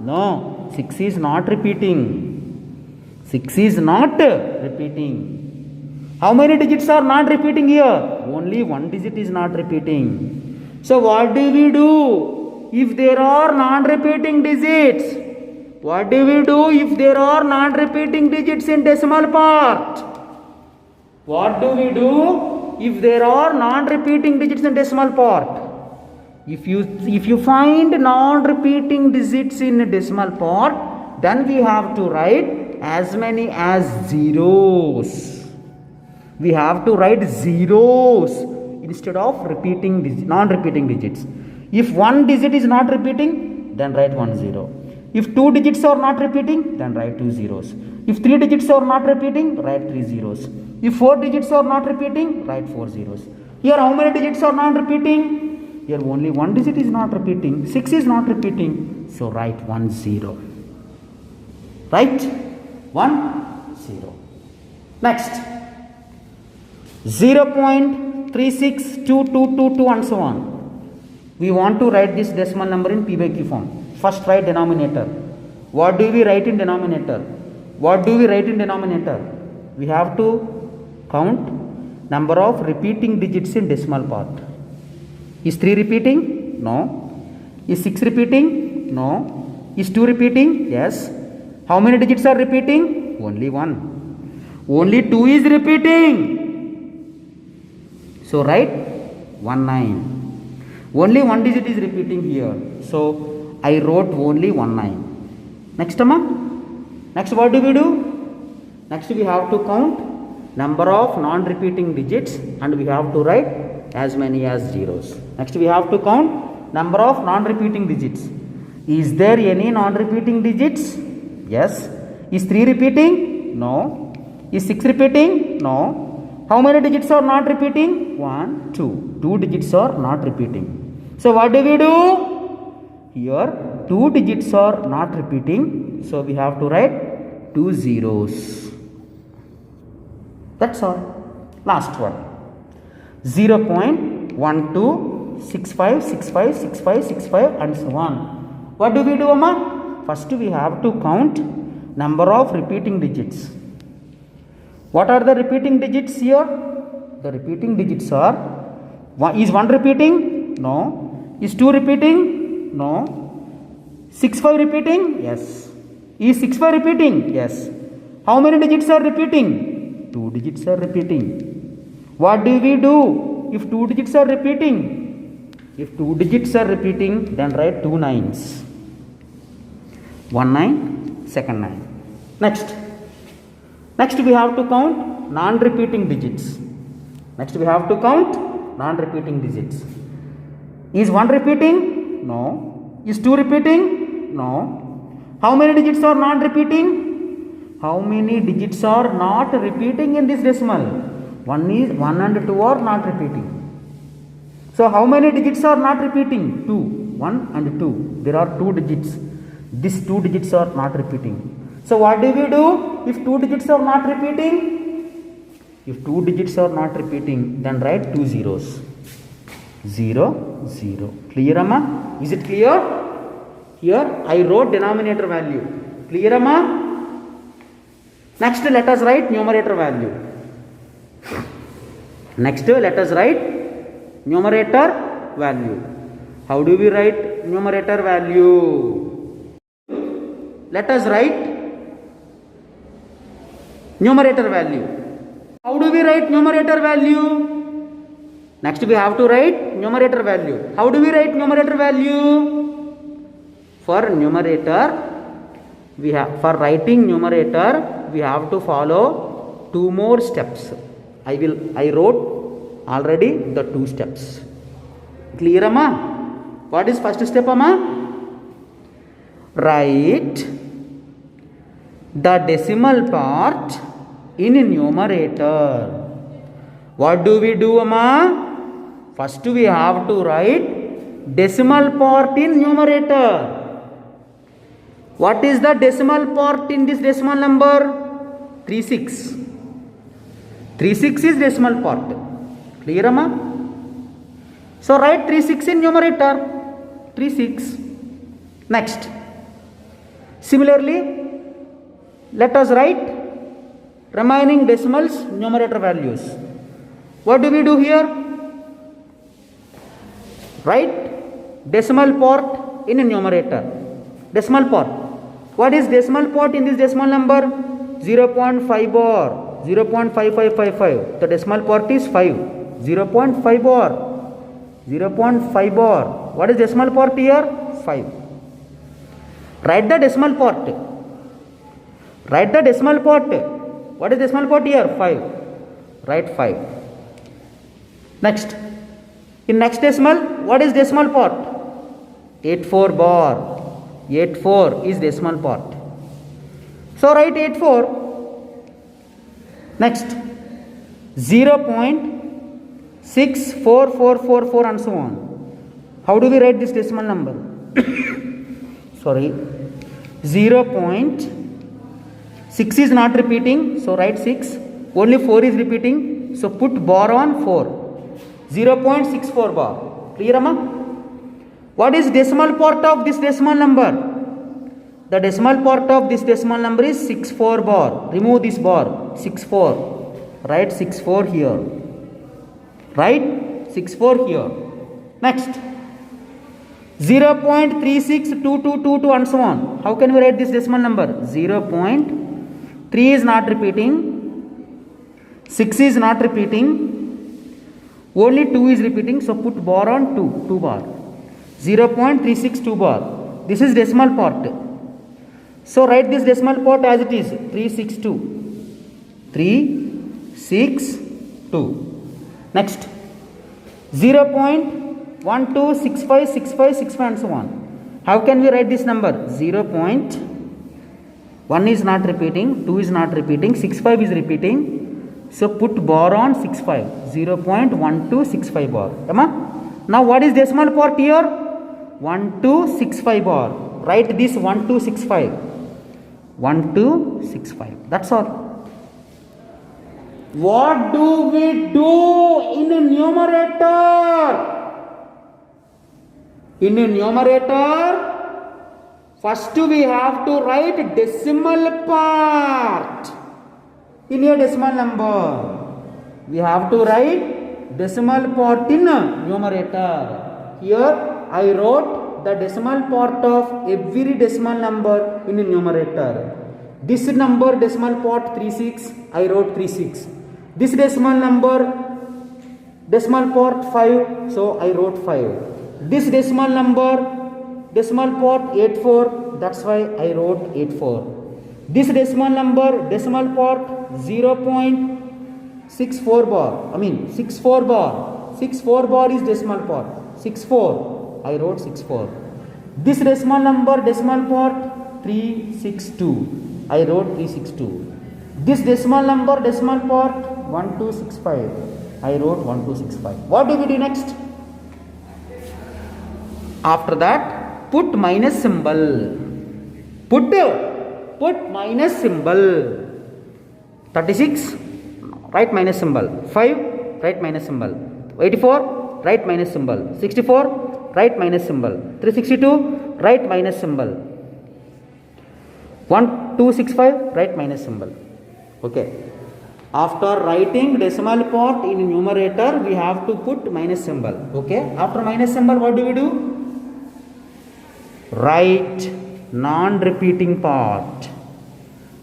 No. 6 is not repeating. 6 is not repeating. How many digits are not repeating here? Only one digit is not repeating. So what do we do if there are non-repeating digits? What do we do if there are non-repeating digits in decimal part? What do we do if there are non-repeating digits in decimal part? If you find non-repeating digits in a decimal part, then we have to write as many as zeros. We have to write zeros instead of non-repeating digits. If one digit is not repeating, then write 1 0. If 2 digits are not repeating, then write 2 zeros. If 3 digits are not repeating, write 3 zeros. If 4 digits are not repeating, write 4 zeros. Here how many digits are not repeating? Here only one digit is not repeating. 6 is not repeating. So write 1 0. Right? 1 0. Next. 0.362222 and so on. We want to write this decimal number in P by Q form. First write denominator. What do we write in denominator? What do we write in denominator? We have to count number of repeating digits in decimal part. Is 3 repeating? No. Is 6 repeating? No. Is 2 repeating? Yes. How many digits are repeating? Only 1. Only 2 is repeating. So write 19. Only one digit is repeating here. So I wrote only 19. Next, Amma. Next, what do we do? Next, we have to count number of non-repeating digits and we have to write as many as zeros. Next, we have to count number of non-repeating digits. Is there any non-repeating digits? Yes. Is 3 repeating? No. Is 6 repeating? No. How many digits are not repeating? 1, 2. 2 digits are not repeating. So what do we do? Here 2 digits are not repeating. So we have to write 2 zeros. That's all. Last one. 0.1265656565 and so on. What do we do, Amma? First we have to count number of repeating digits. What are the repeating digits here? The repeating digits are, is 1 repeating? No. Is 2 repeating? No. 6 5 repeating? Yes. Is 6 5 repeating? Yes. How many digits are repeating? 2 digits are repeating. What do we do if 2 digits are repeating? If 2 digits are repeating, then write 2 9s. 1 9, second 9. Next. Next we have to count non-repeating digits. Next we have to count non-repeating digits. Is 1 repeating? No. Is 2 repeating? No. How many digits are not repeating? How many digits are not repeating in this decimal? 1 and 2 are not repeating. So how many digits are not repeating? 2. 1 and 2. There are 2 digits. These 2 digits are not repeating. So what do we do if 2 digits are not repeating? If 2 digits are not repeating, then write 2 zeros. 0 0. Clear, Amma? Is it clear? Here I wrote denominator value. Clear, Amma? Next let us write numerator value. Next let us write numerator value. How do we write numerator value? Let us write numerator value. How do we write numerator value? Next we have to write numerator value. How do we write numerator value? For numerator, for writing numerator, we have to follow 2 more steps. I wrote already the 2 steps. Clear, Amma? What is first step, Amma? Write the decimal part in numerator. What do we do, Amma? First we have to write decimal part in numerator. What is the decimal part in this decimal number? 36. 36 is decimal part. Clear, Amma? So write 36 in numerator. 36. Next. Similarly, let us write remaining decimals numerator values. What do we do here? Write decimal part in a numerator. Decimal part. What is decimal part in this decimal number? 0.5 bar. 0.5555. The decimal part is 5. 0.5 bar. 0.5 bar. What is decimal part here? 5. Write the decimal part. Write the decimal part. What is decimal part here? 5. Write 5. Next. In next decimal, what is decimal part? 84 bar. 84 is decimal part. So write 84. Next. 0.64444 and so on. How do we write this decimal number? Sorry. 0.6 is not repeating, so write 6. Only 4 is repeating, so put bar on 4. 0.64 bar. Clear, Amma? What is decimal part of this decimal number? The decimal part of this decimal number is 64 bar. Remove this bar. 64. Write 64 here. Write 64 here. Next. 0.362222 and so on. How can we write this decimal number? 0.3 is not repeating. 6 is not repeating. Only 2 is repeating. So put bar on 2. 2 bar. 0.362 bar. This is decimal part. So write this decimal part as it is. 362. 362. Next. 0.12656565 and so on. How can we write this number? 0.1 is not repeating, 2 is not repeating, 65 is repeating. So put bar on 65. 0.1265 bar. Now what is decimal part here? 1265 bar. Write this 1265. 1265. That's all. What do we do in a numerator? In a numerator, first we have to write decimal part in a decimal number. We have to write decimal part in a numerator. Here I wrote the decimal part of every decimal number in a numerator. This number decimal part 36, I wrote 36. This decimal number decimal part 5, so I wrote 5. This decimal number decimal part 84, that's why I wrote 84. This decimal number decimal part 0.64 bar, 64 bar. 64 bar is decimal part. 64, I wrote 64. This decimal number decimal part 362, I wrote 362. This decimal number decimal part 1265, I wrote 1265. What do we do next? After that, put minus symbol. Put minus symbol. 36, write minus symbol. 5, write minus symbol. 84, write minus symbol. 64, write minus symbol. 362, write minus symbol. 1265, write minus symbol. Okay. After writing decimal part in numerator, we have to put minus symbol. Okay. After minus symbol, what do we do? Write non-repeating part.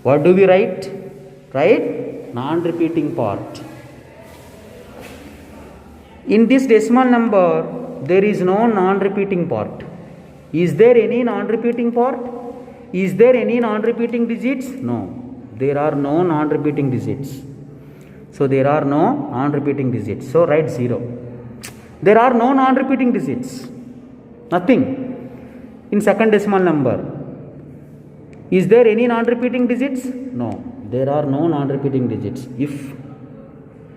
What do we write? Write non-repeating part. In this decimal number, there is no non-repeating part. Is there any non-repeating part? Is there any non-repeating digits? No. There are no non-repeating digits. So there are no non-repeating digits. So write 0. There are no non-repeating digits. Nothing. In second decimal number, is there any non-repeating digits? No. There are no non-repeating digits. If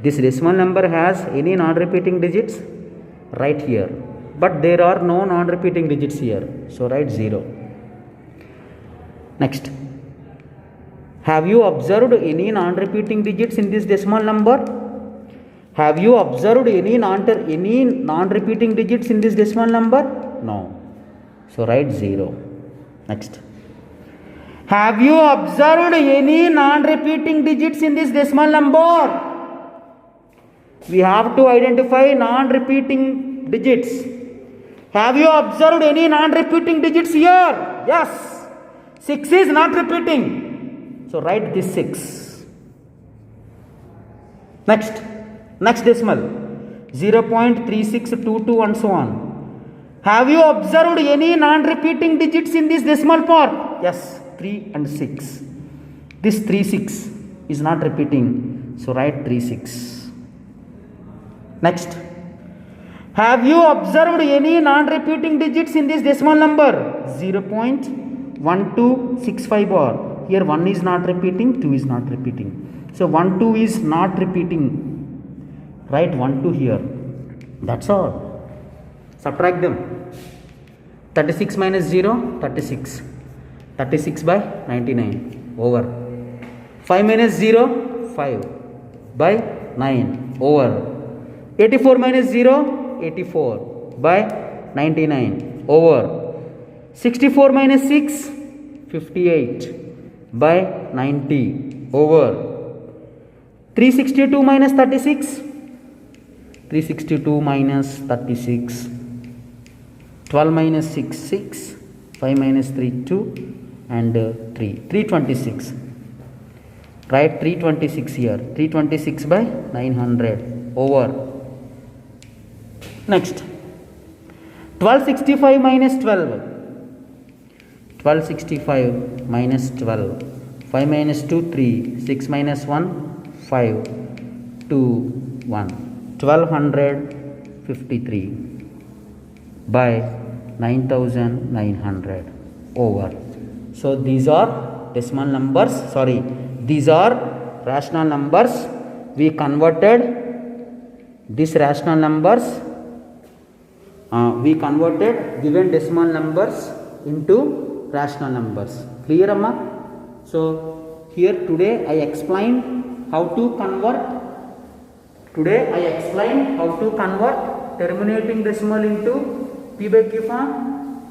this decimal number has any non-repeating digits, write here. But there are no non-repeating digits here. So write 0. Next. Have you observed any non-repeating digits in this decimal number? Have you observed any non-repeating digits in this decimal number? No. So write 0. Next. Have you observed any non-repeating digits in this decimal number? We have to identify non-repeating digits. Have you observed any non-repeating digits here? Yes. 6 is not repeating. So write this 6. Next decimal 0.3622 and so on. Have you observed any non-repeating digits in this decimal part? Yes, 3 and 6. This 36 is not repeating, so write 36. Next, have you observed any non-repeating digits in this decimal number? 0.1265 bar. Here 1 is not repeating, 2 is not repeating. So 1, 2 is not repeating. Write 1, 2 here. That's all. Subtract them. 36 minus 0, 36. 36 by 99. Over. 5 minus 0, 5 by 9. Over. 84 minus 0, 84 by 99. Over. 64 minus 6, 58 by 90. Over. 362 minus 36. 362 minus 36. 12 minus 6, 6. 5 minus 3, 2. And 3. 326. Write 326 here. 326 by 900. Over. Next. 1265 minus 12. 1265 minus 12. 5 minus 2, 3. 6 minus 1, 5. 2, 1. 1253 by 9900. Over. So these are decimal numbers. Sorry, these are rational numbers. We converted these rational numbers. We converted given decimal numbers into rational numbers. Clear, Amma? So here today I explained how to convert. Today I explained how to convert terminating decimal into P by Q form,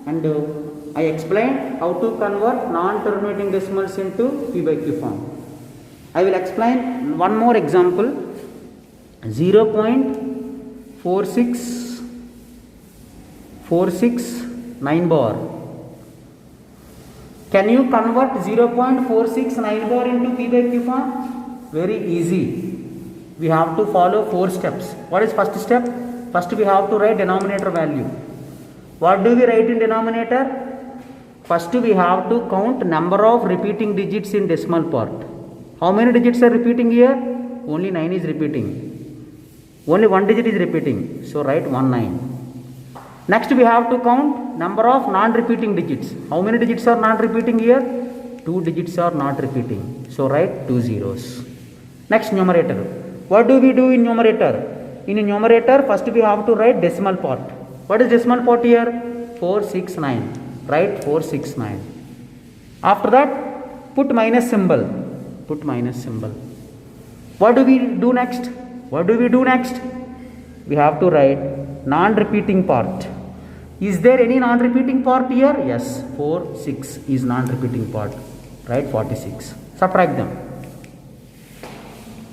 and I explained how to convert non-terminating decimals into P by Q form. I will explain one more example. 0.469 bar. Can you convert 0.469 bar into P by Q form? Very easy. We have to follow 4 steps. What is first step? First we have to write denominator value. What do we write in denominator? First we have to count number of repeating digits in decimal part. How many digits are repeating here? Only 9 is repeating. Only 1 digit is repeating. So write 19. Next we have to count number of non-repeating digits. How many digits are not repeating here? 2 digits are not repeating. So write 2 zeros. Next numerator. What do we do in numerator? In numerator first we have to write decimal part. What is decimal part here? 469. Write 469. After that put minus symbol. Put minus symbol. What do we do next? What do we do next? We have to write non-repeating part. Is there any non-repeating part here? Yes. 4, 6 is non-repeating part. Write 46. Subtract them.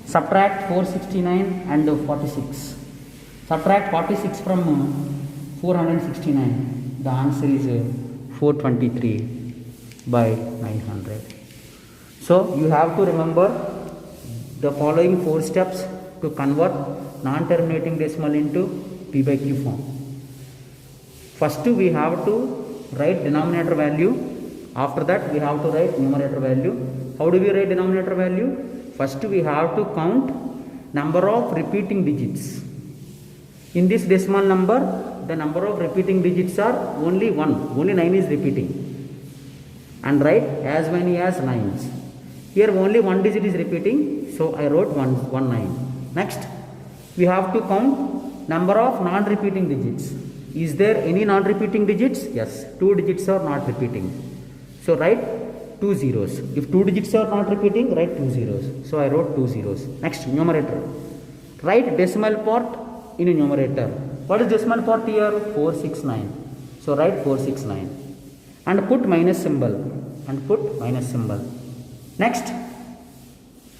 Subtract 469 and 46. Subtract 46 from 469. The answer is 423 by 900. So you have to remember the following 4 steps to convert non-terminating decimal into P by Q form. First we have to write denominator value. After that we have to write numerator value. How do we write denominator value? First we have to count number of repeating digits. In this decimal number, the number of repeating digits are only 1. Only 9 is repeating. And write as many as 9s. Here only 1 digit is repeating, so I wrote 1 9. Next, we have to count number of non-repeating digits. Is there any non-repeating digits? Yes, 2 digits are not repeating. So write 2 zeros. If 2 digits are not repeating, write 2 zeros. So I wrote 2 zeros. Next, numerator. Write decimal part in a numerator. What is decimal part here? 469. So write 469. And put minus symbol. And put minus symbol. Next,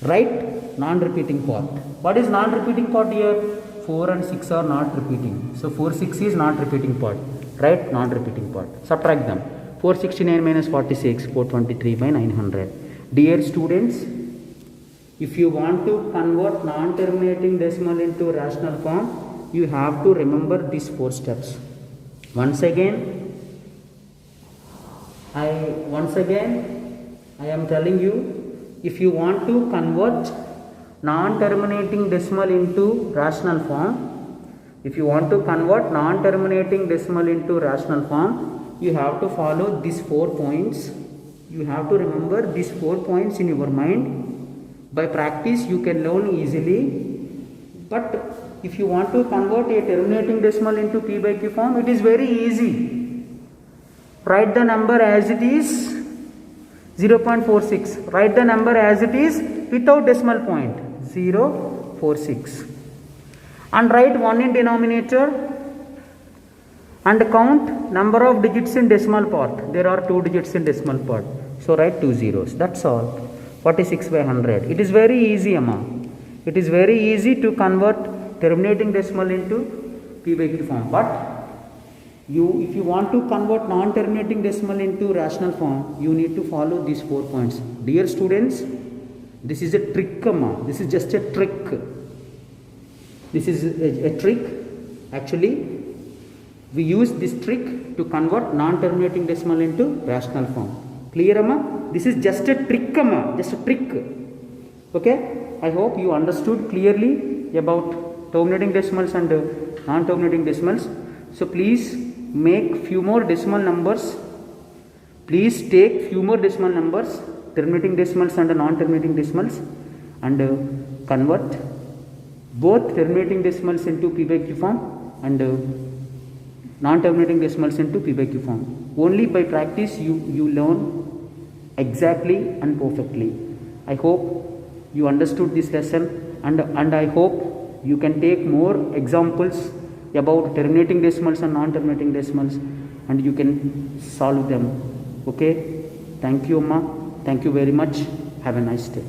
write non-repeating part. What is non-repeating part here? 4 and 6 are not repeating. So 4, 6 is not repeating part. Write non-repeating part. Subtract them. 469 minus 46, 423 by 900. Dear students, If you want to convert non-terminating decimal into rational form, you have to remember these 4 steps. Once again, I am telling you, if you want to convert non-terminating decimal into rational form, you have to follow these 4 points. You have to remember these 4 points in your mind. By practice, you can learn easily. But if you want to convert a terminating decimal into P by Q form, it is very easy. Write the number as it is, 0.46. Write the number as it is without decimal point, 0.46. And write 1 in denominator and count number of digits in decimal part. There are 2 digits in decimal part. So write 2 zeros. That's all. 46 by 100. It is very easy, Amma. It is very easy to convert terminating decimal into P by Q form. But if you want to convert non-terminating decimal into rational form, you need to follow these 4 points. Dear students, this is a trick, Amma. This is just a trick. This is a trick. Actually, we use this trick to convert non-terminating decimal into rational form. Clear, Amma? This is just a trick, Amma. Just a trick. Okay? I hope you understood clearly about terminating decimals and non-terminating decimals. So please make few more decimal numbers. Please take few more decimal numbers, terminating decimals and non-terminating decimals, and convert both terminating decimals into P by Q form and non-terminating decimals into P by Q form. Only by practice you learn exactly and perfectly. I hope you understood this lesson, and I hope you can take more examples about terminating decimals and non-terminating decimals, and you can solve them. Okay? Thank you, Amma. Thank you very much. Have a nice day.